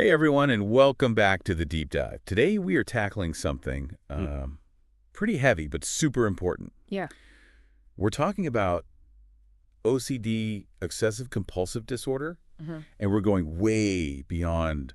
Hey everyone, and welcome back to the Deep Dive. Today we are tackling something pretty heavy, but super important. Yeah. We're talking about OCD, Obsessive-Compulsive Disorder, and we're going way beyond,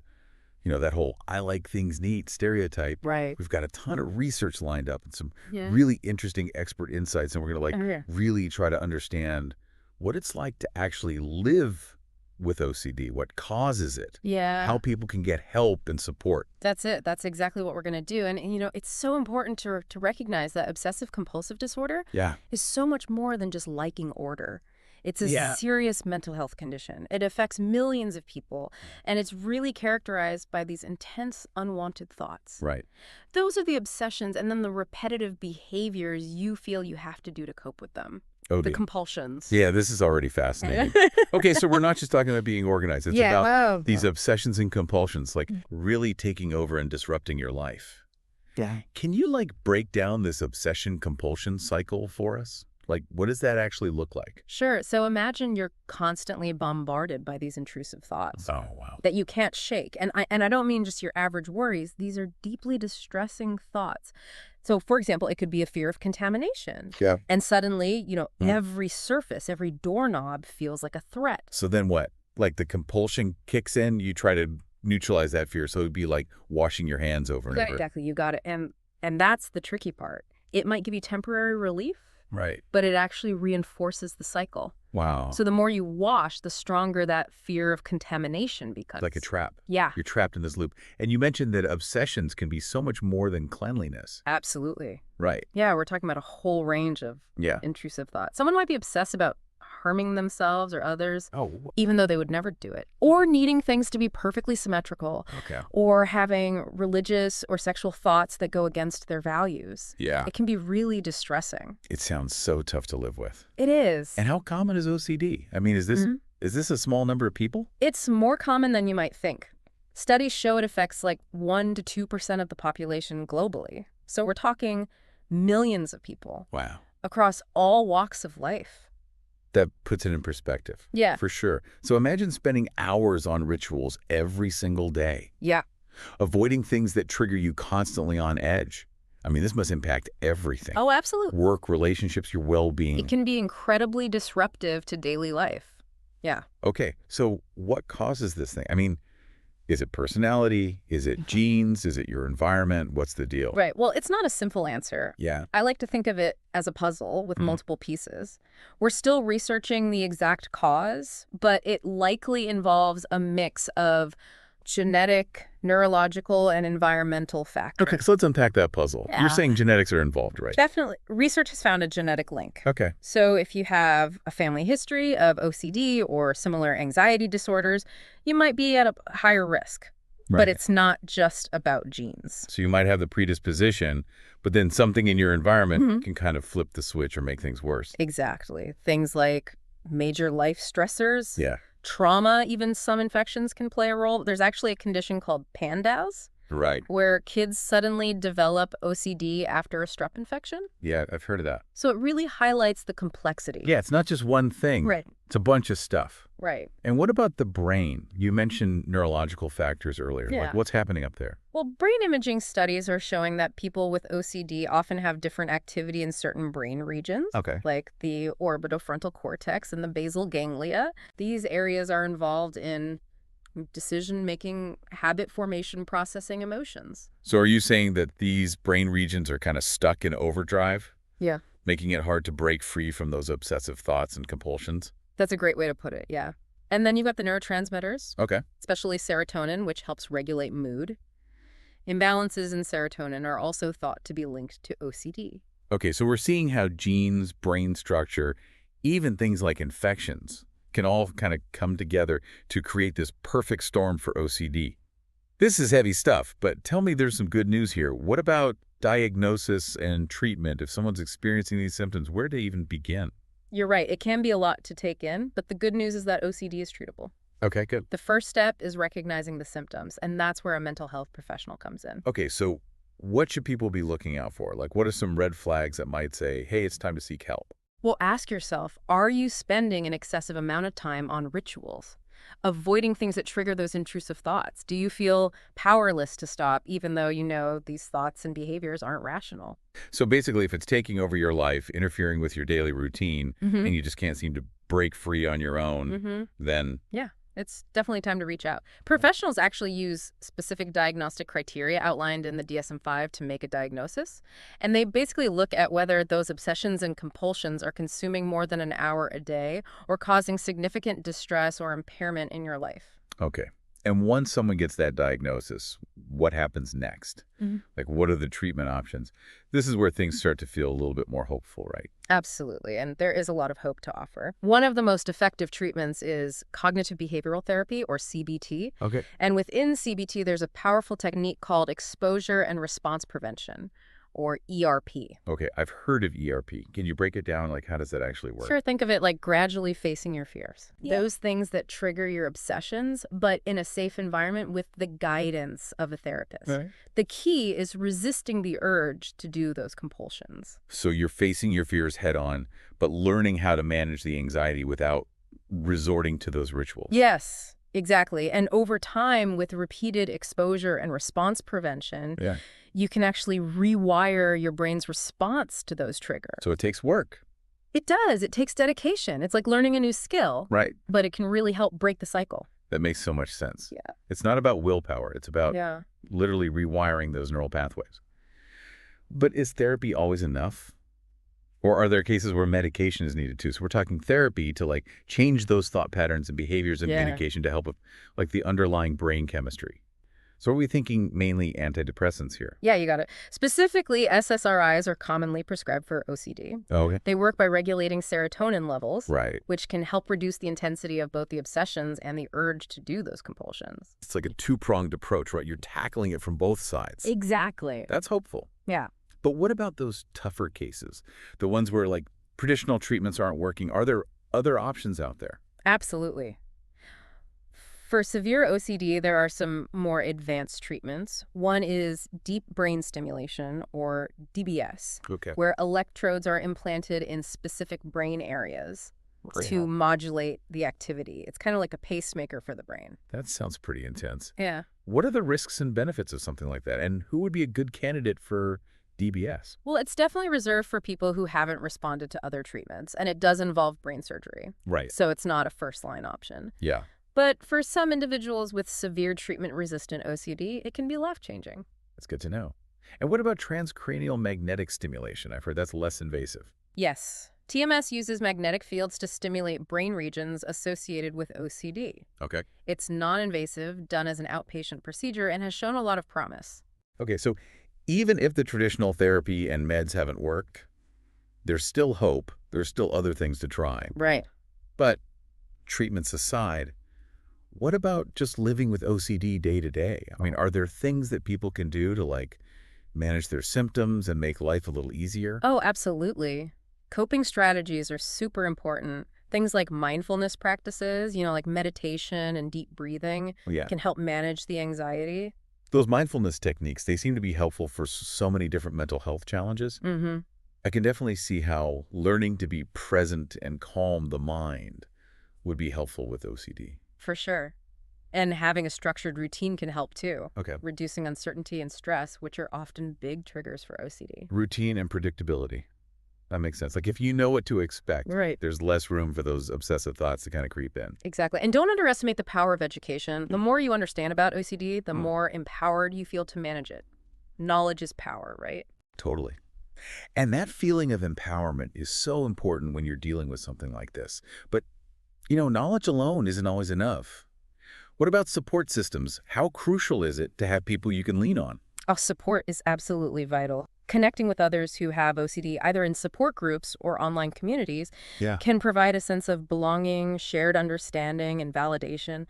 that whole I like things neat stereotype. Right. We've got a ton of research lined up and some Yeah. really interesting expert insights, and we're going to Yeah. really try to understand what it's like to actually live with OCD, what causes it, Yeah. how people can get help and support. That's it. That's exactly what we're going to do. And it's so important to recognize that obsessive-compulsive disorder Yeah. is so much more than just liking order. It's a Yeah. serious mental health condition. It affects millions of people, and it's really characterized by these intense, unwanted thoughts. Right. Those are the obsessions and then the repetitive behaviors you feel you have to do to cope with them. Oh, The compulsions. yeah, this is already fascinating. Okay, so we're not just talking about being organized. It's Yeah, about wow. these obsessions and compulsions, really taking over and disrupting your life. Yeah. Can you, break down this obsession-compulsion cycle for us? What does that actually look like? Sure. So imagine you're constantly bombarded by these intrusive thoughts Oh, wow. that you can't shake. And I don't mean just your average worries. These are deeply distressing thoughts. So, for example, it could be a fear of contamination. Yeah. And suddenly, every surface, every doorknob feels like a threat. So then what? The compulsion kicks in, you try to neutralize that fear. So it would be like washing your hands over and over. Exactly. You got it. And that's the tricky part. It might give you temporary relief, Right. but it actually reinforces the cycle. Wow. So the more you wash, the stronger that fear of contamination becomes. Like a trap. Yeah. You're trapped in this loop. And you mentioned that obsessions can be so much more than cleanliness. Absolutely. Right. Yeah, we're talking about a whole range of intrusive thoughts. Someone might be obsessed about harming themselves or others, even though they would never do it, or needing things to be perfectly symmetrical, or having religious or sexual thoughts that go against their values. Yeah. It can be really distressing. It sounds so tough to live with. It is. And how common is OCD? I mean, is this a small number of people? It's more common than you might think. Studies show it affects 1 to 2% of the population globally. So we're talking millions of people. Wow. Across all walks of life. That puts it in perspective. Yeah. For sure. So imagine spending hours on rituals every single day. Yeah. Avoiding things that trigger you constantly on edge. I mean, this must impact everything. Oh, absolutely. Work, relationships, your well-being. It can be incredibly disruptive to daily life. Yeah. Okay, so what causes this thing? I mean, is it personality? Is it genes? Is it your environment? What's the deal? Right. Well, it's not a simple answer. Yeah. I like to think of it as a puzzle with multiple pieces. We're still researching the exact cause, but it likely involves a mix of genetic, neurological, and environmental factors. Okay, so let's unpack that puzzle. Yeah. You're saying genetics are involved, right? Definitely. Research has found a genetic link. Okay. So if you have a family history of OCD or similar anxiety disorders, you might be at a higher risk. Right. But it's not just about genes. So you might have the predisposition, but then something in your environment can kind of flip the switch or make things worse. Exactly. Things like major life stressors. Yeah. Trauma, even some infections can play a role. There's actually a condition called PANDAS, Right. where kids suddenly develop OCD after a strep infection. Yeah, I've heard of that. So it really highlights the complexity. Yeah, it's not just one thing. Right. It's a bunch of stuff. Right. And what about the brain? You mentioned neurological factors earlier. Yeah. What's happening up there? Well, brain imaging studies are showing that people with OCD often have different activity in certain brain regions, like the orbitofrontal cortex and the basal ganglia. These areas are involved in decision-making, habit formation, processing emotions. So are you saying that these brain regions are kind of stuck in overdrive? Yeah. Making it hard to break free from those obsessive thoughts and compulsions? That's a great way to put it, yeah. And then you've got the neurotransmitters, especially serotonin, which helps regulate mood. Imbalances in serotonin are also thought to be linked to OCD. Okay, so we're seeing how genes, brain structure, even things like infections can all kind of come together to create this perfect storm for OCD. This is heavy stuff, but tell me there's some good news here. What about diagnosis and treatment? If someone's experiencing these symptoms, where to even begin? You're right. It can be a lot to take in, but the good news is that OCD is treatable. Okay, good. The first step is recognizing the symptoms, and that's where a mental health professional comes in. Okay, so what should people be looking out for? What are some red flags that might say, hey, it's time to seek help? Well, ask yourself, are you spending an excessive amount of time on rituals? avoiding things that trigger those intrusive thoughts? Do you feel powerless to stop, even though you know these thoughts and behaviors aren't rational? So basically, if it's taking over your life, interfering with your daily routine, Mm-hmm. and you just can't seem to break free on your own, Mm-hmm. then Yeah, it's definitely time to reach out. Professionals actually use specific diagnostic criteria outlined in the DSM-5 to make a diagnosis. And they basically look at whether those obsessions and compulsions are consuming more than an hour a day or causing significant distress or impairment in your life. okay. And once someone gets that diagnosis, what happens next? Mhm. Like, what are the treatment options? This is where things start to feel a little bit more hopeful, right? Absolutely, and there is a lot of hope to offer. One of the most effective treatments is cognitive behavioral therapy, or CBT. Okay. And within CBT, there's a powerful technique called exposure and response prevention, or ERP. Okay, I've heard of ERP. Can you break it down? Like, how does that actually work? Sure, think of it like gradually facing your fears. Yeah. Those things that trigger your obsessions, but in a safe environment with the guidance of a therapist. Right. The key is resisting the urge to do those compulsions. So you're facing your fears head on, but learning how to manage the anxiety without resorting to those rituals. Yes, exactly. And over time, with repeated exposure and response prevention, Yeah. you can actually rewire your brain's response to those triggers. So it takes work. It does. It takes dedication. It's like learning a new skill, Right. but it can really help break the cycle. That makes so much sense. Yeah. It's not about willpower. It's about Yeah. literally rewiring those neural pathways. But is therapy always enough? Or are there cases where medication is needed too? So we're talking therapy to like change those thought patterns and behaviors and Yeah. medication to help with like the underlying brain chemistry. So are we thinking mainly antidepressants here? Yeah, you got it. Specifically, SSRIs are commonly prescribed for OCD. Okay. They work by regulating serotonin levels, Right. which can help reduce the intensity of both the obsessions and the urge to do those compulsions. It's like a two-pronged approach, right? You're tackling it from both sides. Exactly. That's hopeful. Yeah. But what about those tougher cases? The ones where like traditional treatments aren't working? Are there other options out there? Absolutely. For severe OCD, there are some more advanced treatments. One is deep brain stimulation, or DBS, Okay. where electrodes are implanted in specific brain areas to modulate the activity. It's kind of like a pacemaker for the brain. That sounds pretty intense. Yeah. What are the risks and benefits of something like that? And who would be a good candidate for DBS? Well, it's definitely reserved for people who haven't responded to other treatments, and it does involve brain surgery. Right. So it's not a first-line option. Yeah. But for some individuals with severe treatment-resistant OCD, it can be life-changing. That's good to know. And what about transcranial magnetic stimulation? I've heard that's less invasive. Yes. TMS uses magnetic fields to stimulate brain regions associated with OCD. Okay. It's non-invasive, done as an outpatient procedure, and has shown a lot of promise. Okay, so even if the traditional therapy and meds haven't worked, there's still hope. There's still other things to try. Right. But treatments aside, what about just living with OCD day to day? I mean, are there things that people can do to like manage their symptoms and make life a little easier? Oh, absolutely. Coping strategies are super important. Things like mindfulness practices, like meditation and deep breathing, Yeah. can help manage the anxiety. Those mindfulness techniques, they seem to be helpful for so many different mental health challenges. Mm-hmm. I can definitely see how learning to be present and calm the mind would be helpful with OCD. For sure. And having a structured routine can help too, Okay. reducing uncertainty and stress, which are often big triggers for OCD. Routine and predictability. That makes sense. Like if you know what to expect, Right. there's less room for those obsessive thoughts to kind of creep in. Exactly. And don't underestimate the power of education. The more you understand about OCD, the Mm. more empowered you feel to manage it. Knowledge is power, right? Totally. And that feeling of empowerment is so important when you're dealing with something like this. But, knowledge alone isn't always enough. What about support systems? How crucial is it to have people you can lean on? Oh, support is absolutely vital. Connecting with others who have OCD, either in support groups or online communities, Yeah. can provide a sense of belonging, shared understanding, and validation.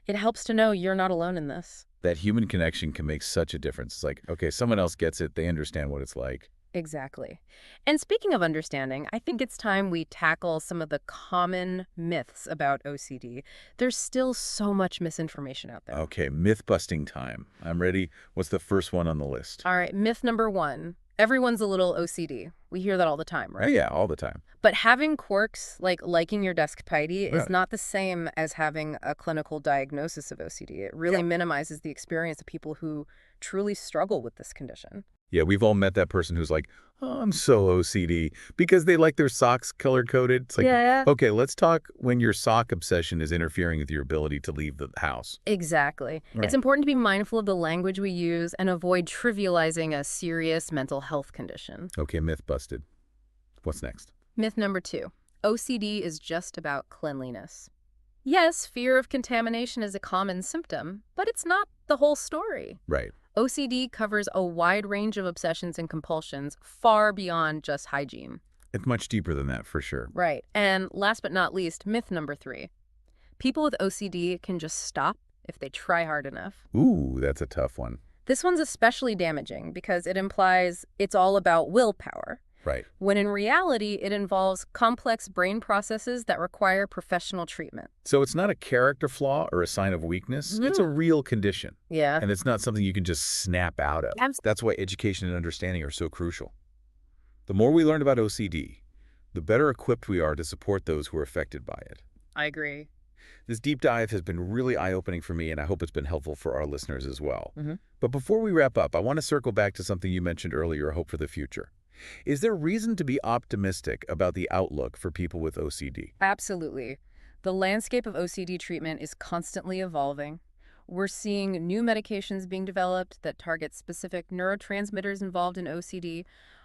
It helps to know you're not alone in this. That human connection can make such a difference. It's like, okay, someone else gets it. They understand what it's like. Exactly. And speaking of understanding, I think it's time we tackle some of the common myths about OCD. There's still so much misinformation out there. Okay, myth-busting time. I'm ready. What's the first one on the list? All right, myth number 1. Everyone's a little OCD. We hear that all the time, Oh, right? yeah, all the time. But having quirks like liking your desk tidy is Right. not the same as having a clinical diagnosis of OCD. It really Yeah. minimizes the experience of people who truly struggle with this condition. Yeah, we've all met that person who's like, oh, I'm so OCD because they like their socks color-coded. It's like, Yeah. okay, let's talk when your sock obsession is interfering with your ability to leave the house. Exactly. It's Right. important to be mindful of the language we use and avoid trivializing a serious mental health condition. Okay, myth busted. What's next? Myth number 2. OCD is just about cleanliness. Yes, fear of contamination is a common symptom, but it's not the whole story. Right. OCD covers a wide range of obsessions and compulsions far beyond just hygiene. It's much deeper than that, for sure. Right. And last but not least, myth number 3. People with OCD can just stop if they try hard enough. Ooh, that's a tough one. This one's especially damaging because it implies it's all about willpower, Right. when in reality it involves complex brain processes that require professional treatment. So it's not a character flaw or a sign of weakness. It's a real condition. Yeah. And it's not something you can just snap out of. That's why education and understanding are so crucial. The more we learn about OCD, the better equipped we are to support those who are affected by it. I agree. This deep dive has been really eye-opening for me, and I hope it's been helpful for our listeners as well. Mm-hmm. But before we wrap up, I want to circle back to something you mentioned earlier, hope for the future. Is there reason to be optimistic about the outlook for people with OCD? Absolutely. The landscape of OCD treatment is constantly evolving. We're seeing new medications being developed that target specific neurotransmitters involved in OCD,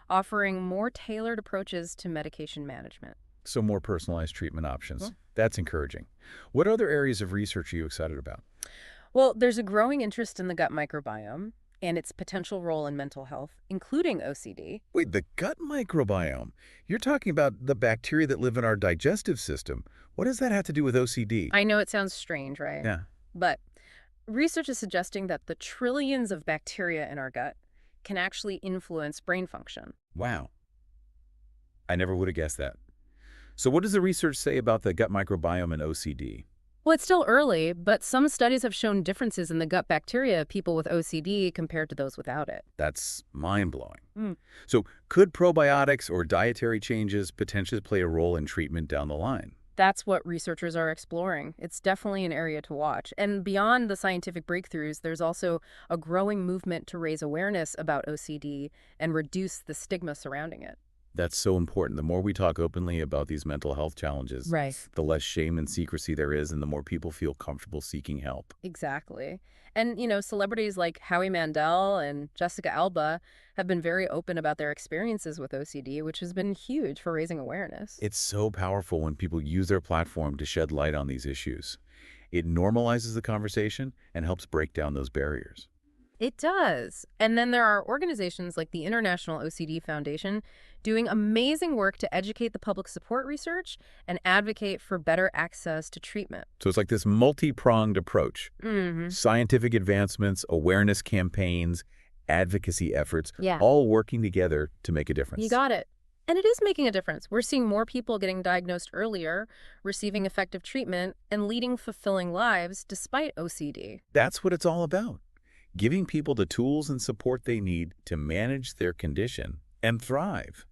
offering more tailored approaches to medication management. So more personalized treatment options. Mhm. That's encouraging. What other areas of research are you excited about? Well, there's a growing interest in the gut microbiome and its potential role in mental health, including OCD. Wait, the gut microbiome. You're talking about the bacteria that live in our digestive system. What does that have to do with OCD? I know it sounds strange, right? Yeah. But research is suggesting that the trillions of bacteria in our gut can actually influence brain function. Wow. I never would have guessed that. So what does the research say about the gut microbiome and OCD? Well, it's still early, but some studies have shown differences in the gut bacteria of people with OCD compared to those without it. That's mind-blowing. Mm. So could probiotics or dietary changes potentially play a role in treatment down the line? That's what researchers are exploring. It's definitely an area to watch. And beyond the scientific breakthroughs, there's also a growing movement to raise awareness about OCD and reduce the stigma surrounding it. That's so important. The more we talk openly about these mental health challenges, Right. the less shame and secrecy there is, and the more people feel comfortable seeking help. Exactly. And, celebrities like Howie Mandel and Jessica Alba have been very open about their experiences with OCD, which has been huge for raising awareness. It's so powerful when people use their platform to shed light on these issues. It normalizes the conversation and helps break down those barriers. It does. And then there are organizations like the International OCD Foundation doing amazing work to educate the public, support research, and advocate for better access to treatment. So it's like this multi-pronged approach. Mm-hmm. Scientific advancements, awareness campaigns, advocacy efforts, Yeah. all working together to make a difference. You got it. And it is making a difference. We're seeing more people getting diagnosed earlier, receiving effective treatment, and leading fulfilling lives despite OCD. That's what it's all about. Giving people the tools and support they need to manage their condition and thrive.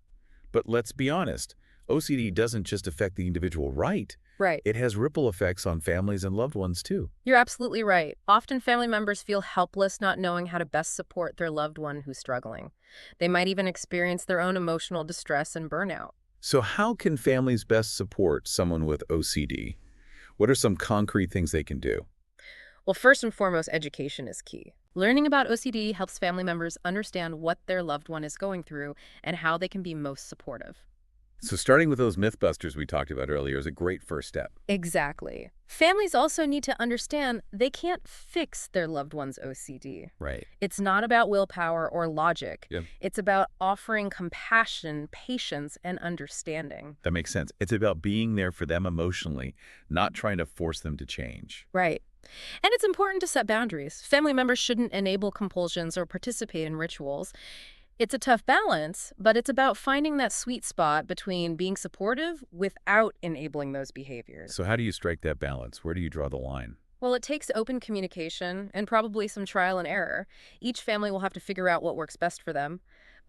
But let's be honest, OCD doesn't just affect the individual, right? Right. It has ripple effects on families and loved ones, too. You're absolutely right. Often family members feel helpless not knowing how to best support their loved one who's struggling. They might even experience their own emotional distress and burnout. So how can families best support someone with OCD? What are some concrete things they can do? Well, first and foremost, education is key. Learning about OCD helps family members understand what their loved one is going through and how they can be most supportive. So starting with those mythbusters we talked about earlier is a great first step. Exactly. Families also need to understand they can't fix their loved one's OCD. Right. It's not about willpower or logic. Yep. It's about offering compassion, patience, and understanding. That makes sense. It's about being there for them emotionally, not trying to force them to change. Right. And it's important to set boundaries. Family members shouldn't enable compulsions or participate in rituals. It's a tough balance, but it's about finding that sweet spot between being supportive without enabling those behaviors. So how do you strike that balance? Where do you draw the line? Well, it takes open communication and probably some trial and error. Each family will have to figure out what works best for them.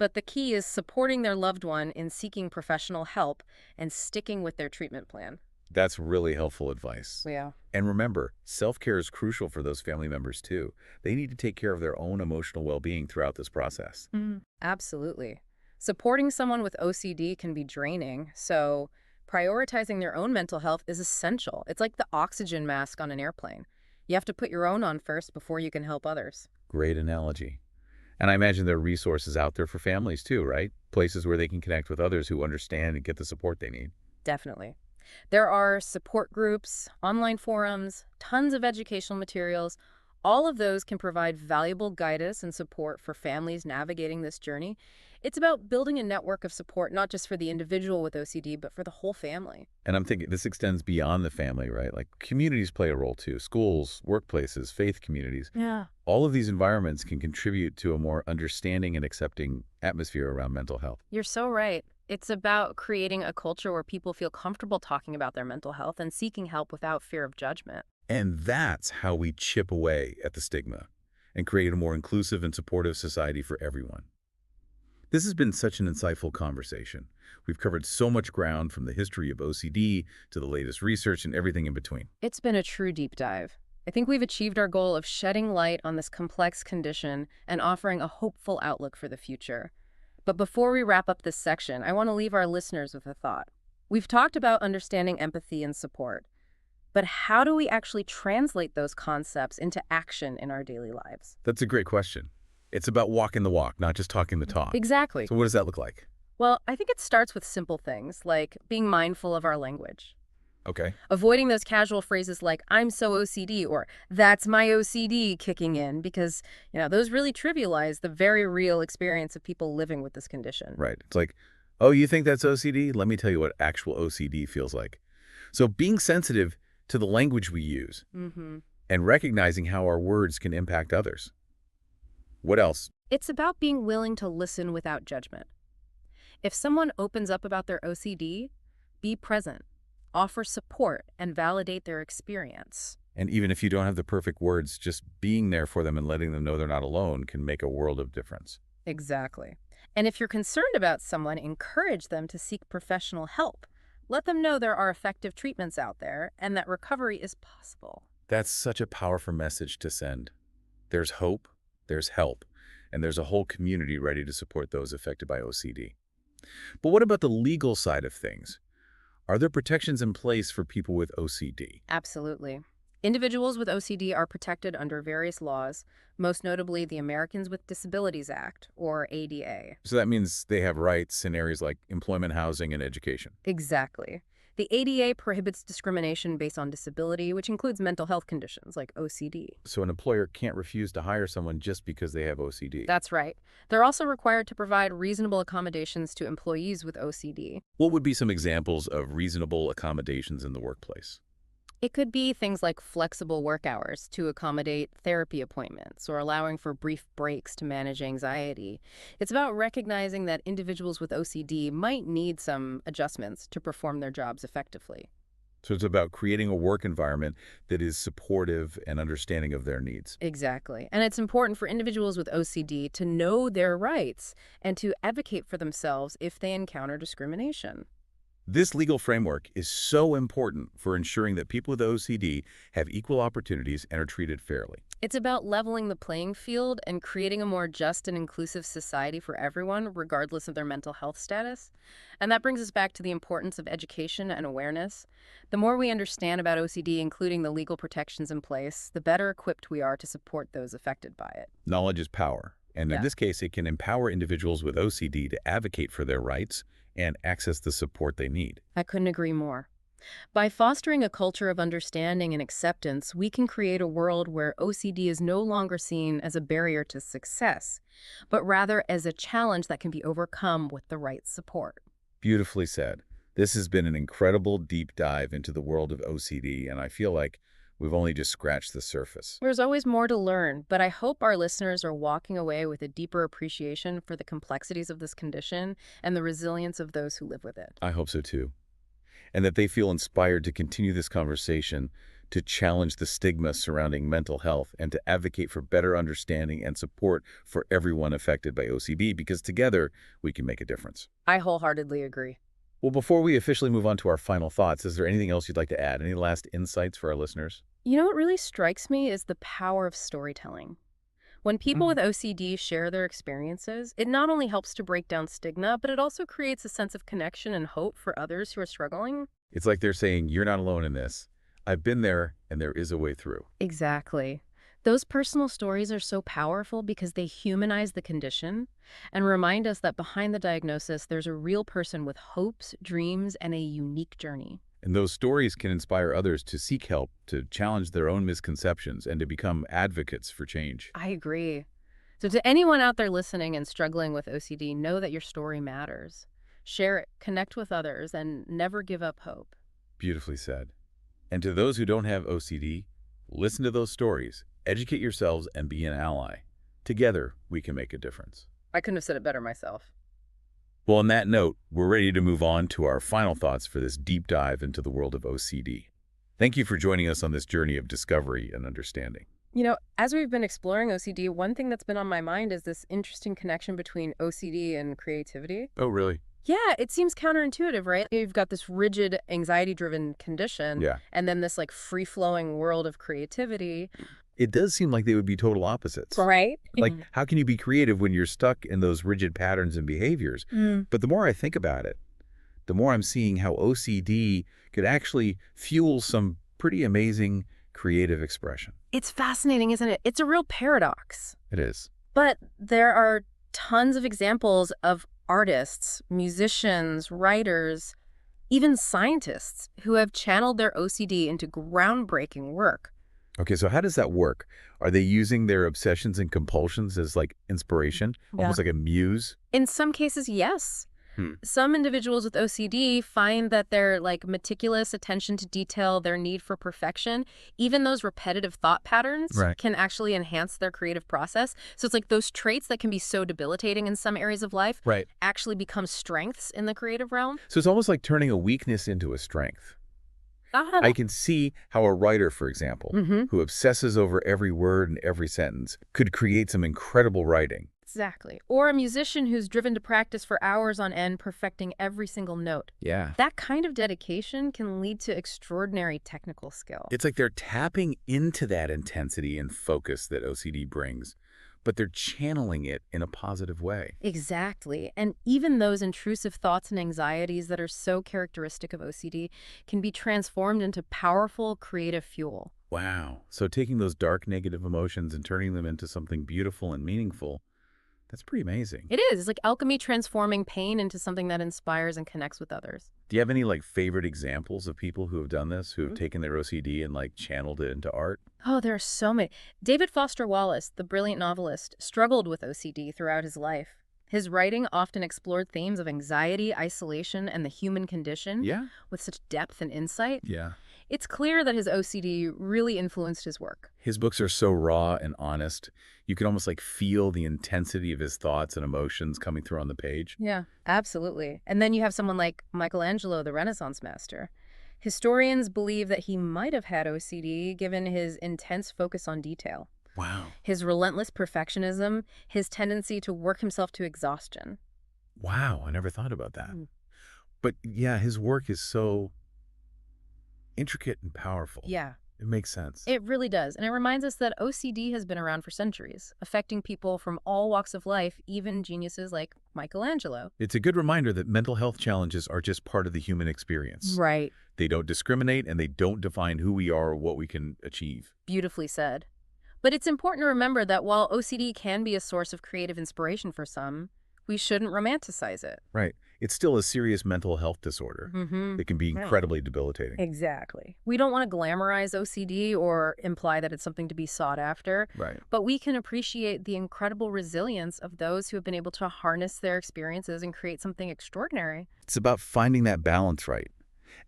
But the key is supporting their loved one in seeking professional help and sticking with their treatment plan. That's really helpful advice. Yeah. And remember, self-care is crucial for those family members too. They need to take care of their own emotional well-being throughout this process. Absolutely. Supporting someone with OCD can be draining, so prioritizing their own mental health is essential. It's like the oxygen mask on an airplane. You have to put your own on first before you can help others. Great analogy. And I imagine there are resources out there for families too, right? Places where they can connect with others who understand and get the support they need. Definitely. There are support groups, online forums, tons of educational materials. All of those can provide valuable guidance and support for families navigating this journey. It's about building a network of support, not just for the individual with OCD, but for the whole family. And I'm thinking this extends beyond the family, right? Like communities play a role too. Schools, workplaces, faith communities. Yeah. All of these environments can contribute to a more understanding and accepting atmosphere around mental health. You're so right. It's about creating a culture where people feel comfortable talking about their mental health and seeking help without fear of judgment. And that's how we chip away at the stigma and create a more inclusive and supportive society for everyone. This has been such an insightful conversation. We've covered so much ground from the history of OCD to the latest research and everything in between. It's been a true deep dive. I think we've achieved our goal of shedding light on this complex condition and offering a hopeful outlook for the future. But before we wrap up this section, I want to leave our listeners with a thought. We've talked about understanding empathy and support, but how do we actually translate those concepts into action in our daily lives? That's a great question. It's about walking the walk, not just talking the talk. Exactly. So what does that look like? Well, I think it starts with simple things like being mindful of our language. Okay. Avoiding those casual phrases like, I'm so OCD, or that's my OCD kicking in, because, those really trivialize the very real experience of people living with this condition. Right. It's like, oh, you think that's OCD? Let me tell you what actual OCD feels like. So being sensitive to the language we use and recognizing how our words can impact others. What else? It's about being willing to listen without judgment. If someone opens up about their OCD, be present. Offer support and validate their experience. And even if you don't have the perfect words, just being there for them and letting them know they're not alone can make a world of difference. Exactly. And if you're concerned about someone, encourage them to seek professional help. Let them know there are effective treatments out there and that recovery is possible. That's such a powerful message to send. There's hope, there's help, and there's a whole community ready to support those affected by OCD. But what about the legal side of things? Are there protections in place for people with OCD? Absolutely. Individuals with OCD are protected under various laws, most notably the Americans with Disabilities Act, or ADA. So that means they have rights in areas like employment, housing, and education. Exactly. The ADA prohibits discrimination based on disability, which includes mental health conditions like OCD. So an employer can't refuse to hire someone just because they have OCD. That's right. They're also required to provide reasonable accommodations to employees with OCD. What would be some examples of reasonable accommodations in the workplace? It could be things like flexible work hours to accommodate therapy appointments or allowing for brief breaks to manage anxiety. It's about recognizing that individuals with OCD might need some adjustments to perform their jobs effectively. So it's about creating a work environment that is supportive and understanding of their needs. Exactly. And it's important for individuals with OCD to know their rights and to advocate for themselves if they encounter discrimination. This legal framework is so important for ensuring that people with OCD have equal opportunities and are treated fairly. It's about leveling the playing field and creating a more just and inclusive society for everyone, regardless of their mental health status. And that brings us back to the importance of education and awareness. The more we understand about OCD, including the legal protections in place, the better equipped we are to support those affected by it. Knowledge is power. And in this case, it can empower individuals with OCD to advocate for their rights and access the support they need. I couldn't agree more. By fostering a culture of understanding and acceptance, we can create a world where OCD is no longer seen as a barrier to success, but rather as a challenge that can be overcome with the right support. Beautifully said. This has been an incredible deep dive into the world of OCD, and I feel like we've only just scratched the surface. There's always more to learn, but I hope our listeners are walking away with a deeper appreciation for the complexities of this condition and the resilience of those who live with it. I hope so too. And that they feel inspired to continue this conversation, to challenge the stigma surrounding mental health and to advocate for better understanding and support for everyone affected by OCD, because together we can make a difference. I wholeheartedly agree. Well, before we officially move on to our final thoughts, is there anything else you'd like to add? Any last insights for our listeners? You know what really strikes me is the power of storytelling. When people with OCD share their experiences, it not only helps to break down stigma, but it also creates a sense of connection and hope for others who are struggling. It's like they're saying, you're not alone in this. I've been there, and there is a way through. Exactly. Those personal stories are so powerful because they humanize the condition and remind us that behind the diagnosis, there's a real person with hopes, dreams, and a unique journey. And those stories can inspire others to seek help, to challenge their own misconceptions, and to become advocates for change. I agree. So to anyone out there listening and struggling with OCD, know that your story matters. Share it, connect with others, and never give up hope. Beautifully said. And to those who don't have OCD, listen to those stories, educate yourselves, and be an ally. Together, we can make a difference. I couldn't have said it better myself. Well, on that note, we're ready to move on to our final thoughts for this deep dive into the world of OCD. Thank you for joining us on this journey of discovery and understanding. You know, as we've been exploring OCD, one thing that's been on my mind is this interesting connection between OCD and creativity. Oh, really? Yeah, it seems counterintuitive, right? You've got this rigid, anxiety-driven condition, Yeah. and then this like free-flowing world of creativity. It does seem like they would be total opposites. Right? Like, how can you be creative when you're stuck in those rigid patterns and behaviors? But the more I think about it, the more I'm seeing how OCD could actually fuel some pretty amazing creative expression. It's fascinating, isn't it? It's a real paradox. It is. But there are tons of examples of artists, musicians, writers, even scientists who have channeled their OCD into groundbreaking work. Okay, so how does that work? Are they using their obsessions and compulsions as like inspiration, almost like a muse? In some cases, yes. Some individuals with OCD find that their like meticulous attention to detail, their need for perfection, even those repetitive thought patterns can actually enhance their creative process. So it's like those traits that can be so debilitating in some areas of life actually become strengths in the creative realm. So it's almost like turning a weakness into a strength. I can see how a writer, for example, who obsesses over every word and every sentence could create some incredible writing. Exactly. Or a musician who's driven to practice for hours on end, perfecting every single note. Yeah. That kind of dedication can lead to extraordinary technical skill. It's like they're tapping into that intensity and focus that OCD brings, but they're channeling it in a positive way. Exactly. And even those intrusive thoughts and anxieties that are so characteristic of OCD can be transformed into powerful creative fuel. Wow. So taking those dark negative emotions and turning them into something beautiful and meaningful, that's pretty amazing. It is. It's like alchemy transforming pain into something that inspires and connects with others. Do you have any like favorite examples of people who have done this, who have taken their OCD and like channeled it into art? Oh, there are so many. David Foster Wallace, the brilliant novelist, struggled with OCD throughout his life. His writing often explored themes of anxiety, isolation, and the human condition with such depth and insight. Yeah. It's clear that his OCD really influenced his work. His books are so raw and honest. You can almost like feel the intensity of his thoughts and emotions coming through on the page. Yeah, absolutely. And then you have someone like Michelangelo, the Renaissance master. Historians believe that he might have had OCD given his intense focus on detail. Wow. His relentless perfectionism, his tendency to work himself to exhaustion. Wow, I never thought about that. But yeah, his work is so intricate and powerful. Yeah. It makes sense. It really does. And it reminds us that OCD has been around for centuries, affecting people from all walks of life, even geniuses like Michelangelo. It's a good reminder that mental health challenges are just part of the human experience. Right. They don't discriminate and they don't define who we are or what we can achieve. Beautifully said. But it's important to remember that while OCD can be a source of creative inspiration for some, we shouldn't romanticize it. Right. It's still a serious mental health disorder. It can be incredibly debilitating. Exactly. We don't want to glamorize OCD or imply that it's something to be sought after. Right. But we can appreciate the incredible resilience of those who have been able to harness their experiences and create something extraordinary. It's about finding that balance right.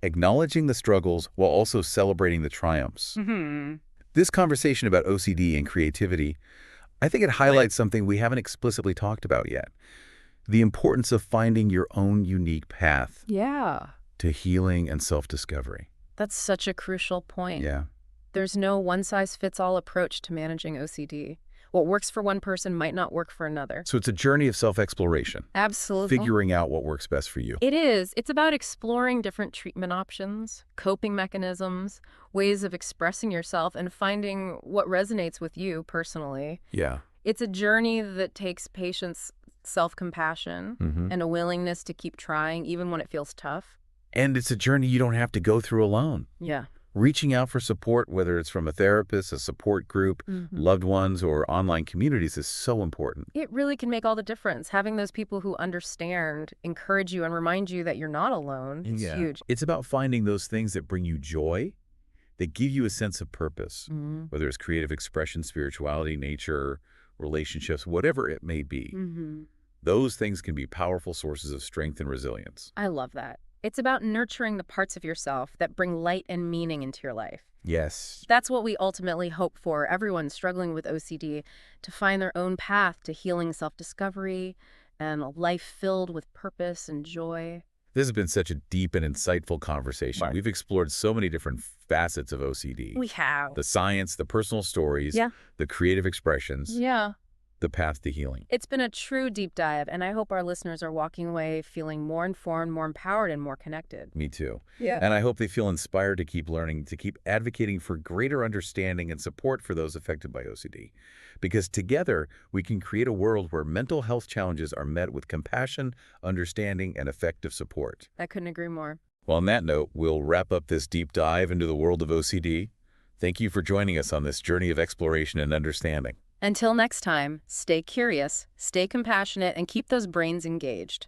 Acknowledging the struggles while also celebrating the triumphs. This conversation about OCD and creativity, I think it highlights something we haven't explicitly talked about yet. The importance of finding your own unique path Yeah. to healing and self-discovery. That's such a crucial point. Yeah. There's no one-size-fits-all approach to managing OCD. What works for one person might not work for another. So it's a journey of self-exploration, Absolutely. figuring out what works best for you. It is. It's about exploring different treatment options, coping mechanisms, ways of expressing yourself, and finding what resonates with you personally. Yeah. It's a journey that takes patience, self-compassion, and a willingness to keep trying even when it feels tough. And it's a journey you don't have to go through alone. Yeah. Reaching out for support, whether it's from a therapist, a support group, loved ones, or online communities is so important. It really can make all the difference. Having those people who understand, encourage you, and remind you that you're not alone is huge. It's about finding those things that bring you joy, that give you a sense of purpose, whether it's creative expression, spirituality, nature, relationships, whatever it may be. Those things can be powerful sources of strength and resilience. I love that. It's about nurturing the parts of yourself that bring light and meaning into your life. Yes. That's what we ultimately hope for everyone struggling with OCD, to find their own path to healing, self-discovery, and a life filled with purpose and joy. This has been such a deep and insightful conversation. Right. We've explored so many different facets of OCD. We have. The science, the personal stories, the creative expressions, the path to healing. It's been a true deep dive, and I hope our listeners are walking away feeling more informed, more empowered, and more connected. Me too. Yeah. And I hope they feel inspired to keep learning, to keep advocating for greater understanding and support for those affected by OCD. Because together, we can create a world where mental health challenges are met with compassion, understanding, and effective support. I couldn't agree more. Well, on that note, we'll wrap up this deep dive into the world of OCD. Thank you for joining us on this journey of exploration and understanding. Until next time, stay curious, stay compassionate, and keep those brains engaged.